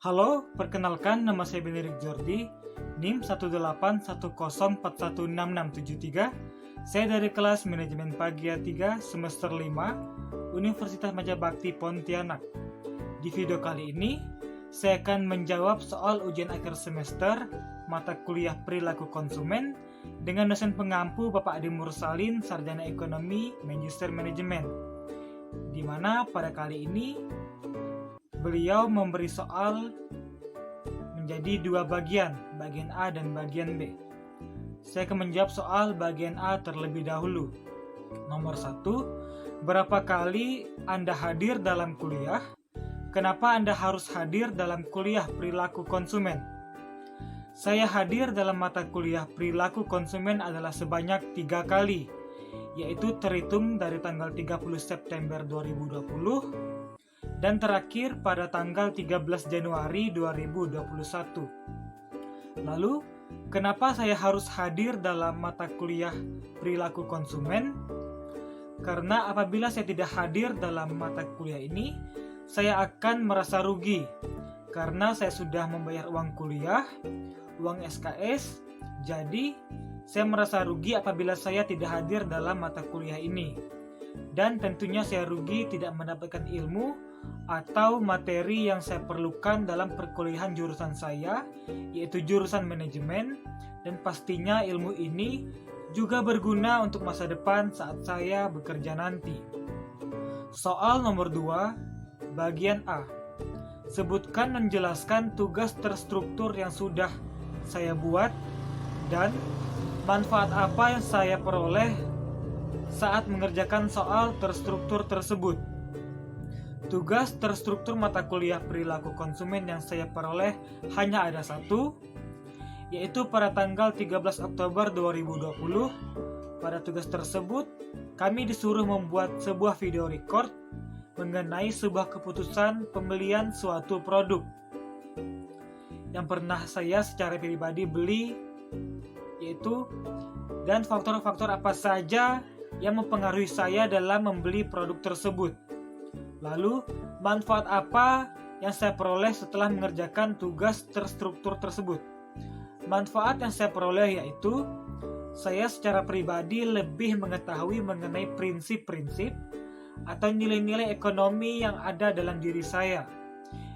Halo, perkenalkan nama saya Benedict Jordi, NIM 18104166673. Saya dari kelas Manajemen Pagi 3 semester 5 Universitas Majabakti Pontianak. Di video kali ini, saya akan menjawab soal ujian akhir semester mata kuliah Perilaku Konsumen dengan dosen pengampu Bapak Adi Mursalin, Sarjana Ekonomi Magister Manajemen. Di mana pada kali ini beliau memberi soal menjadi dua bagian A dan bagian B. Saya akan menjawab soal bagian A terlebih dahulu. Nomor 1, berapa kali Anda hadir dalam kuliah? Kenapa Anda harus hadir dalam kuliah Perilaku Konsumen? Saya hadir dalam mata kuliah Perilaku Konsumen adalah sebanyak 3 kali, yaitu terhitung dari tanggal 30 September 2020 dan terakhir pada tanggal 13 Januari 2021. Lalu, kenapa saya harus hadir dalam mata kuliah Perilaku Konsumen? Karena apabila saya tidak hadir dalam mata kuliah ini, saya akan merasa rugi karena saya sudah membayar uang kuliah, uang SKS, jadi saya merasa rugi apabila saya tidak hadir dalam mata kuliah ini. Dan tentunya saya rugi tidak mendapatkan ilmu atau materi yang saya perlukan dalam perkuliahan jurusan saya, yaitu jurusan manajemen, dan pastinya ilmu ini juga berguna untuk masa depan saat saya bekerja nanti. Soal nomor 2, bagian A. Sebutkan dan jelaskan tugas terstruktur yang sudah saya buat dan manfaat apa yang saya peroleh saat mengerjakan soal terstruktur tersebut. Tugas terstruktur mata kuliah Perilaku Konsumen yang saya peroleh hanya ada satu, yaitu pada tanggal 13 Oktober 2020. Pada tugas tersebut, kami disuruh membuat sebuah video record mengenai sebuah keputusan pembelian suatu produk yang pernah saya secara pribadi beli, yaitu dan faktor-faktor apa saja yang mempengaruhi saya dalam membeli produk tersebut. Lalu, manfaat apa yang saya peroleh setelah mengerjakan tugas terstruktur tersebut? Manfaat yang saya peroleh yaitu saya secara pribadi lebih mengetahui mengenai prinsip-prinsip atau nilai-nilai ekonomi yang ada dalam diri saya,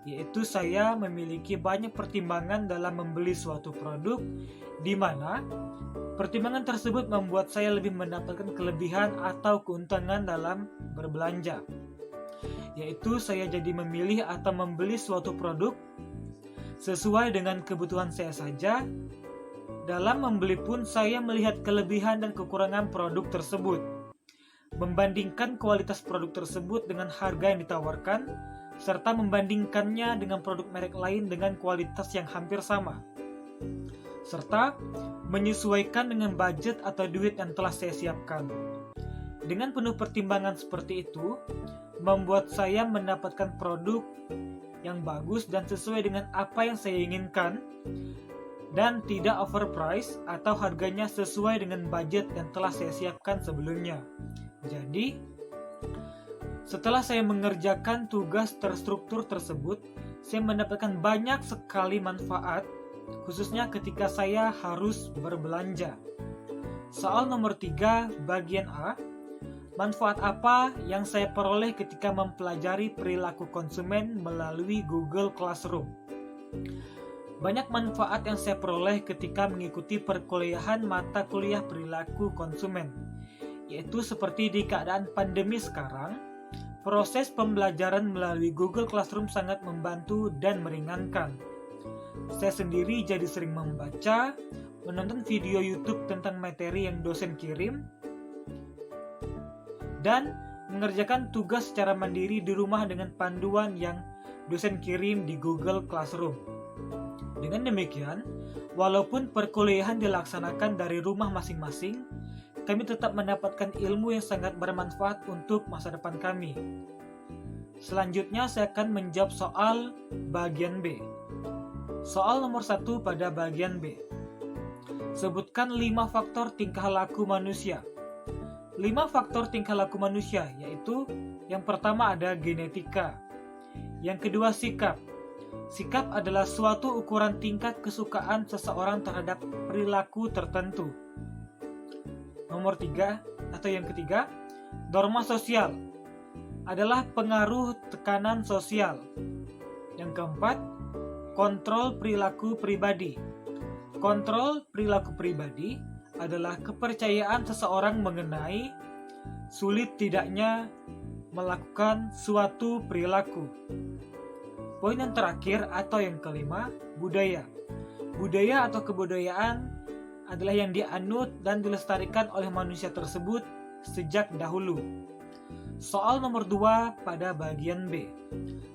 yaitu saya memiliki banyak pertimbangan dalam membeli suatu produk, di mana pertimbangan tersebut membuat saya lebih mendapatkan kelebihan atau keuntungan dalam berbelanja, yaitu saya jadi memilih atau membeli suatu produk sesuai dengan kebutuhan saya saja. Dalam membeli pun saya melihat kelebihan dan kekurangan produk tersebut, membandingkan kualitas produk tersebut dengan harga yang ditawarkan, serta membandingkannya dengan produk merek lain dengan kualitas yang hampir sama, serta menyesuaikan dengan budget atau duit yang telah saya siapkan. Dengan penuh pertimbangan seperti itu, membuat saya mendapatkan produk yang bagus dan sesuai dengan apa yang saya inginkan, dan tidak overprice atau harganya sesuai dengan budget yang telah saya siapkan sebelumnya. Jadi, setelah saya mengerjakan tugas terstruktur tersebut, saya mendapatkan banyak sekali manfaat, khususnya ketika saya harus berbelanja. Soal nomor 3, bagian A. Manfaat apa yang saya peroleh ketika mempelajari perilaku konsumen melalui Google Classroom? Banyak manfaat yang saya peroleh ketika mengikuti perkuliahan mata kuliah perilaku konsumen, yaitu seperti di keadaan pandemi sekarang, proses pembelajaran melalui Google Classroom sangat membantu dan meringankan. Saya sendiri jadi sering membaca, menonton video YouTube tentang materi yang dosen kirim, dan mengerjakan tugas secara mandiri di rumah dengan panduan yang dosen kirim di Google Classroom. Dengan demikian, walaupun perkuliahan dilaksanakan dari rumah masing-masing, kami tetap mendapatkan ilmu yang sangat bermanfaat untuk masa depan kami. Selanjutnya saya akan menjawab soal bagian B. Soal nomor 1 pada bagian B. Sebutkan 5 faktor tingkah laku manusia. 5 faktor tingkah laku manusia, yaitu Yang pertama ada genetika. Yang kedua sikap. Sikap adalah suatu ukuran tingkat kesukaan seseorang terhadap perilaku tertentu. Nomor 3 atau yang ketiga, norma sosial adalah pengaruh tekanan sosial. Yang keempat, kontrol perilaku pribadi. Kontrol perilaku pribadi adalah kepercayaan seseorang mengenai sulit tidaknya melakukan suatu perilaku. Poin yang terakhir atau yang kelima, budaya. Budaya atau kebudayaan adalah yang dianut dan dilestarikan oleh manusia tersebut sejak dahulu. Soal nomor 2 pada bagian B.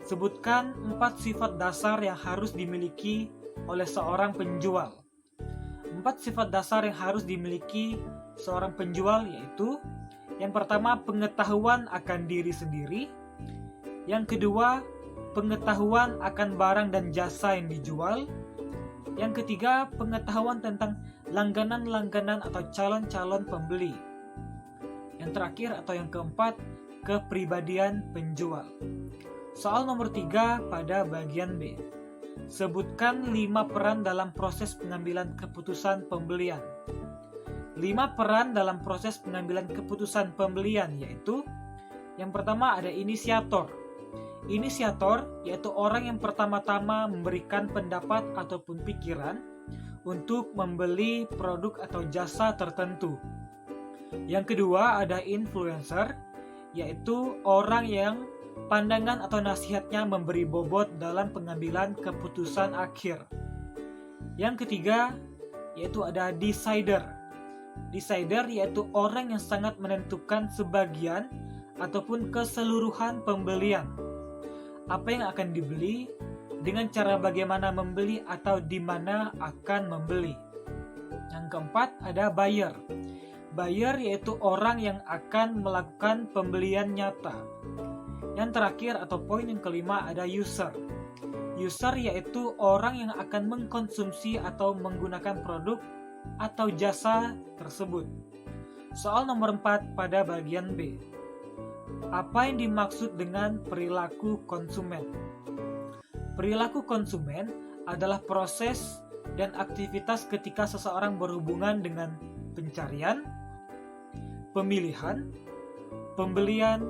Sebutkan 4 sifat dasar yang harus dimiliki oleh seorang penjual. 4 sifat dasar yang harus dimiliki seorang penjual yaitu: yang pertama, pengetahuan akan diri sendiri. Yang kedua, pengetahuan akan barang dan jasa yang dijual. Yang ketiga, pengetahuan tentang langganan-langganan atau calon-calon pembeli. Yang terakhir atau yang keempat, kepribadian penjual. Soal nomor 3 pada bagian B. Sebutkan 5 peran dalam proses pengambilan keputusan pembelian. 5 peran dalam proses pengambilan keputusan pembelian yaitu: yang pertama ada inisiator. Inisiator yaitu orang yang pertama-tama memberikan pendapat ataupun pikiran untuk membeli produk atau jasa tertentu. Yang kedua ada influencer, yaitu orang yang pandangan atau nasihatnya memberi bobot dalam pengambilan keputusan akhir. Yang ketiga yaitu ada decider. Decider yaitu orang yang sangat menentukan sebagian ataupun keseluruhan pembelian. Apa yang akan dibeli, dengan cara bagaimana membeli atau di mana akan membeli. Yang keempat ada buyer. Buyer yaitu orang yang akan melakukan pembelian nyata. Yang terakhir atau poin yang kelima ada user. User yaitu orang yang akan mengkonsumsi atau menggunakan produk atau jasa tersebut. Soal nomor 4 pada bagian B. Apa yang dimaksud dengan perilaku konsumen? Perilaku konsumen adalah proses dan aktivitas ketika seseorang berhubungan dengan pencarian, pemilihan, pembelian,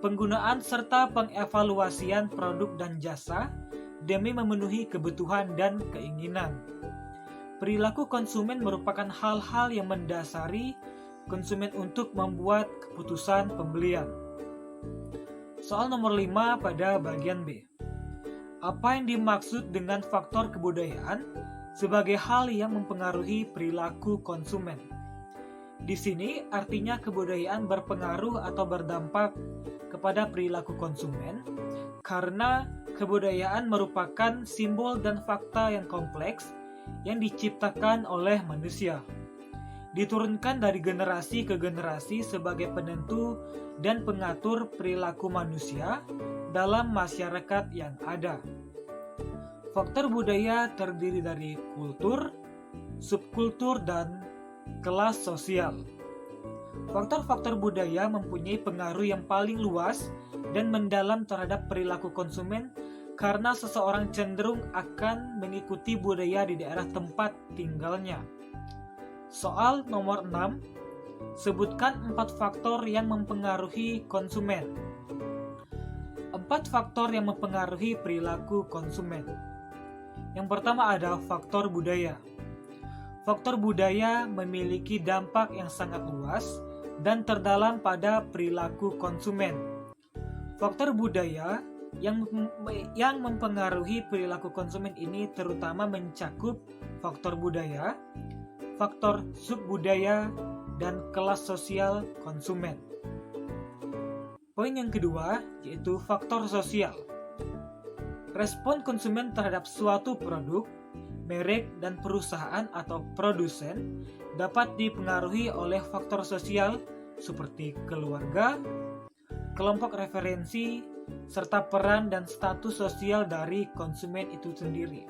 penggunaan serta pengevaluasian produk dan jasa demi memenuhi kebutuhan dan keinginan. Perilaku konsumen merupakan hal-hal yang mendasari konsumen untuk membuat keputusan pembelian. Soal nomor 5 pada bagian B. Apa yang dimaksud dengan faktor kebudayaan sebagai hal yang mempengaruhi perilaku konsumen? Di sini artinya kebudayaan berpengaruh atau berdampak kepada perilaku konsumen karena kebudayaan merupakan simbol dan fakta yang kompleks yang diciptakan oleh manusia, diturunkan dari generasi ke generasi sebagai penentu dan pengatur perilaku manusia dalam masyarakat yang ada. Faktor budaya terdiri dari kultur, subkultur, dan kelas sosial. Faktor-faktor budaya mempunyai pengaruh yang paling luas dan mendalam terhadap perilaku konsumen karena seseorang cenderung akan mengikuti budaya di daerah tempat tinggalnya. Soal nomor 6, sebutkan 4 faktor yang mempengaruhi konsumen. 4 faktor yang mempengaruhi perilaku konsumen. Yang pertama ada faktor budaya. Faktor budaya memiliki dampak yang sangat luas dan terdalam pada perilaku konsumen. Faktor budaya yang mempengaruhi perilaku konsumen ini terutama mencakup faktor budaya, faktor subbudaya, dan kelas sosial konsumen. Poin yang kedua yaitu faktor sosial. Respon konsumen terhadap suatu produk, merek, dan perusahaan atau produsen dapat dipengaruhi oleh faktor sosial seperti keluarga, kelompok referensi, serta peran dan status sosial dari konsumen itu sendiri.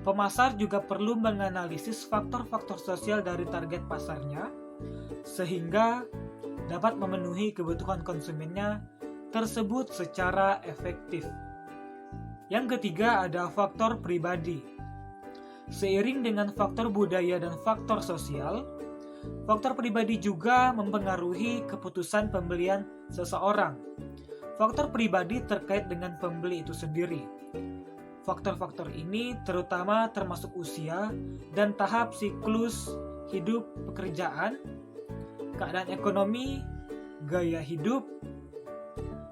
Pemasar juga perlu menganalisis faktor-faktor sosial dari target pasarnya sehingga dapat memenuhi kebutuhan konsumennya tersebut secara efektif. Yang ketiga ada faktor pribadi. Seiring dengan faktor budaya dan faktor sosial, faktor pribadi juga mempengaruhi keputusan pembelian seseorang. Faktor pribadi terkait dengan pembeli itu sendiri. Faktor-faktor ini terutama termasuk usia dan tahap siklus hidup pekerjaan, keadaan ekonomi, gaya hidup,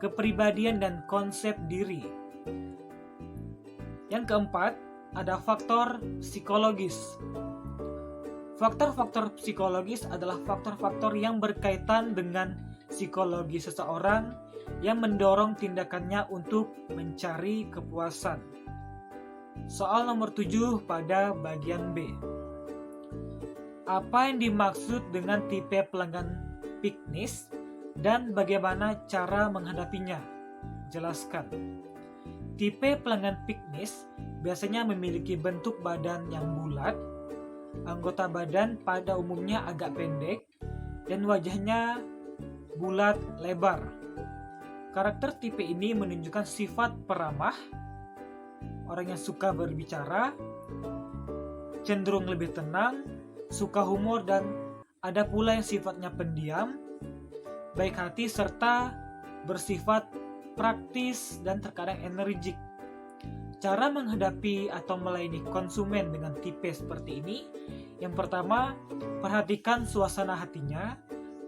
kepribadian dan konsep diri. Yang keempat, ada faktor psikologis. Faktor-faktor psikologis adalah faktor-faktor yang berkaitan dengan psikologi seseorang yang mendorong tindakannya untuk mencari kepuasan. Soal nomor 7 pada bagian B. Apa yang dimaksud dengan tipe pelanggan piknis dan bagaimana cara menghadapinya? Jelaskan. Tipe pelanggan piknis biasanya memiliki bentuk badan yang bulat, anggota badan pada umumnya agak pendek, dan wajahnya bulat lebar. Karakter tipe ini menunjukkan sifat peramah, orang yang suka berbicara, cenderung lebih tenang, suka humor, dan ada pula yang sifatnya pendiam, baik hati, serta bersifat praktis dan terkadang energik. Cara menghadapi atau melayani konsumen dengan tipe seperti ini, yang pertama, perhatikan suasana hatinya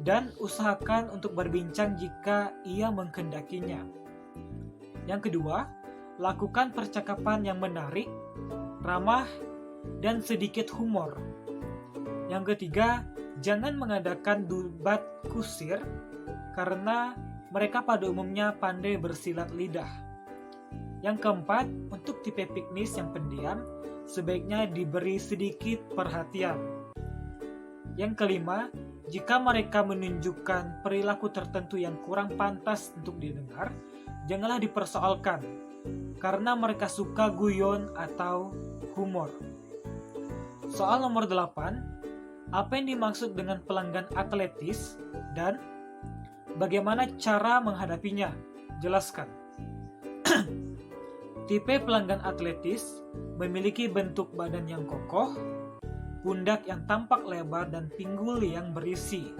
dan usahakan untuk berbincang jika ia mengkehendakinya. Yang kedua, lakukan percakapan yang menarik, ramah, dan sedikit humor. Yang ketiga, jangan mengadakan debat kusir karena mereka pada umumnya pandai bersilat lidah. Yang keempat, untuk tipe piknis yang pendiam, sebaiknya diberi sedikit perhatian. Yang kelima, jika mereka menunjukkan perilaku tertentu yang kurang pantas untuk didengar, janganlah dipersoalkan, karena mereka suka guyon atau humor. Soal nomor 8, apa yang dimaksud dengan pelanggan atletis dan bagaimana cara menghadapinya? Jelaskan. Tipe pelanggan atletis memiliki bentuk badan yang kokoh, pundak yang tampak lebar, dan pinggul yang berisi.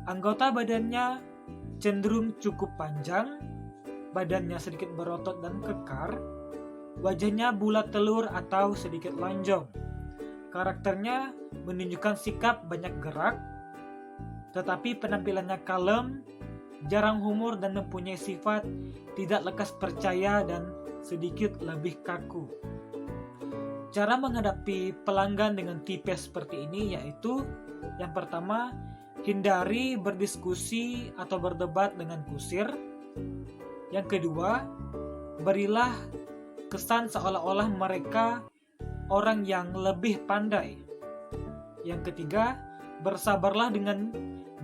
Anggota badannya cenderung cukup panjang, badannya sedikit berotot dan kekar, wajahnya bulat telur atau sedikit lonjong. Karakternya menunjukkan sikap banyak gerak, tetapi penampilannya kalem, jarang humor, dan mempunyai sifat tidak lekas percaya dan sedikit lebih kaku. Cara menghadapi pelanggan dengan tipe seperti ini yaitu, yang pertama, hindari berdiskusi atau berdebat dengan kusir. Yang kedua, berilah kesan seolah-olah mereka orang yang lebih pandai. Yang ketiga, bersabarlah dengan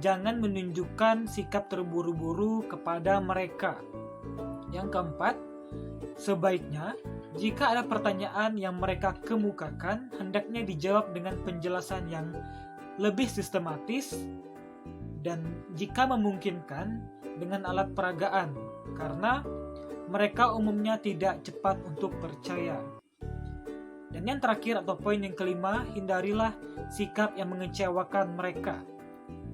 jangan menunjukkan sikap terburu-buru kepada mereka. Yang keempat, sebaiknya jika ada pertanyaan yang mereka kemukakan, hendaknya dijawab dengan penjelasan yang lebih sistematis dan jika memungkinkan dengan alat peragaan, karena mereka umumnya tidak cepat untuk percaya. Dan yang terakhir atau poin yang kelima, hindarilah sikap yang mengecewakan mereka,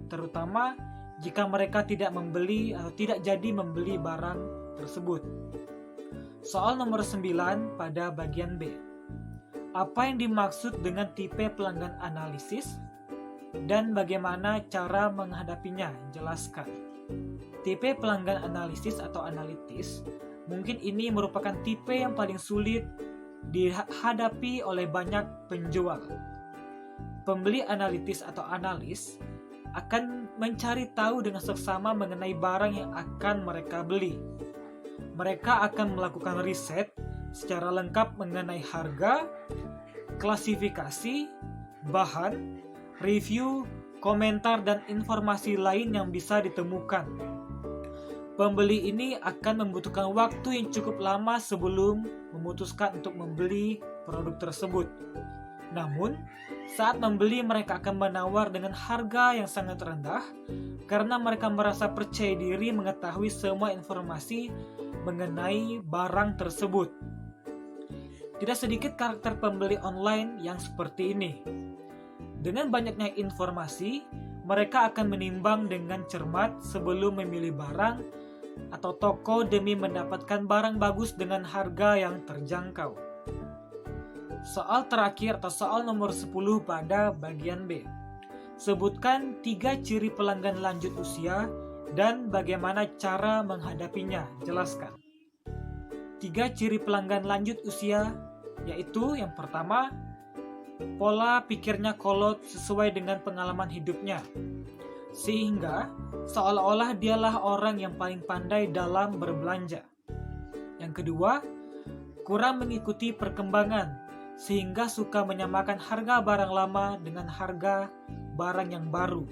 terutama jika mereka tidak membeli atau tidak jadi membeli barang tersebut. Soal nomor 9 pada bagian B. Apa yang dimaksud dengan tipe pelanggan analisis dan bagaimana cara menghadapinya? Jelaskan. Tipe pelanggan analisis atau analitis, mungkin ini merupakan tipe yang paling sulit dihadapi oleh banyak penjual. Pembeli analitis atau analis akan mencari tahu dengan seksama mengenai barang yang akan mereka beli. Mereka akan melakukan riset secara lengkap mengenai harga, klasifikasi, bahan, review, komentar, dan informasi lain yang bisa ditemukan. Pembeli ini akan membutuhkan waktu yang cukup lama sebelum memutuskan untuk membeli produk tersebut. Namun, saat membeli mereka akan menawar dengan harga yang sangat rendah karena mereka merasa percaya diri mengetahui semua informasi mengenai barang tersebut. Tidak sedikit karakter pembeli online yang seperti ini. Dengan banyaknya informasi, mereka akan menimbang dengan cermat sebelum memilih barang atau toko demi mendapatkan barang bagus dengan harga yang terjangkau. Soal terakhir atau soal nomor 10 pada bagian B. Sebutkan 3 ciri pelanggan lanjut usia dan bagaimana cara menghadapinya. Jelaskan. 3 ciri pelanggan lanjut usia yaitu yang pertama, pola pikirnya kolot sesuai dengan pengalaman hidupnya, sehingga seolah-olah dialah orang yang paling pandai dalam berbelanja. Yang kedua, kurang mengikuti perkembangan, sehingga suka menyamakan harga barang lama dengan harga barang yang baru.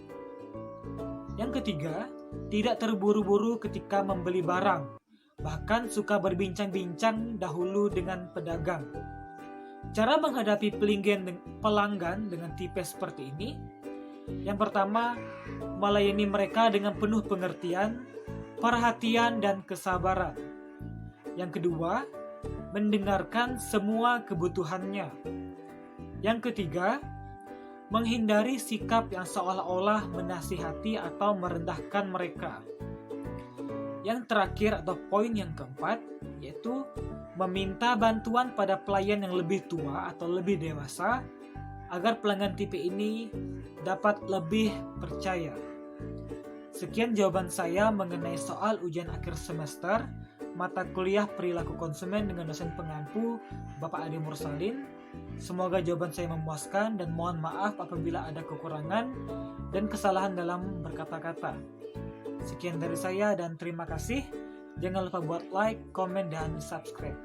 Yang ketiga, tidak terburu-buru ketika membeli barang, bahkan suka berbincang-bincang dahulu dengan pedagang. Cara menghadapi pelanggan dengan tipe seperti ini, yang pertama, melayani mereka dengan penuh pengertian, perhatian, dan kesabaran. Yang kedua, mendengarkan semua kebutuhannya. Yang ketiga, menghindari sikap yang seolah-olah menasihati atau merendahkan mereka. Yang terakhir atau poin yang keempat, yaitu meminta bantuan pada pelayan yang lebih tua atau lebih dewasa agar pelanggan tipe ini dapat lebih percaya. Sekian jawaban saya mengenai soal ujian akhir semester mata kuliah perilaku konsumen dengan dosen pengampu Bapak Ade Mursalin. Semoga jawaban saya memuaskan dan mohon maaf apabila ada kekurangan dan kesalahan dalam berkata-kata. Sekian dari saya dan terima kasih. Jangan lupa buat like, komen, dan subscribe.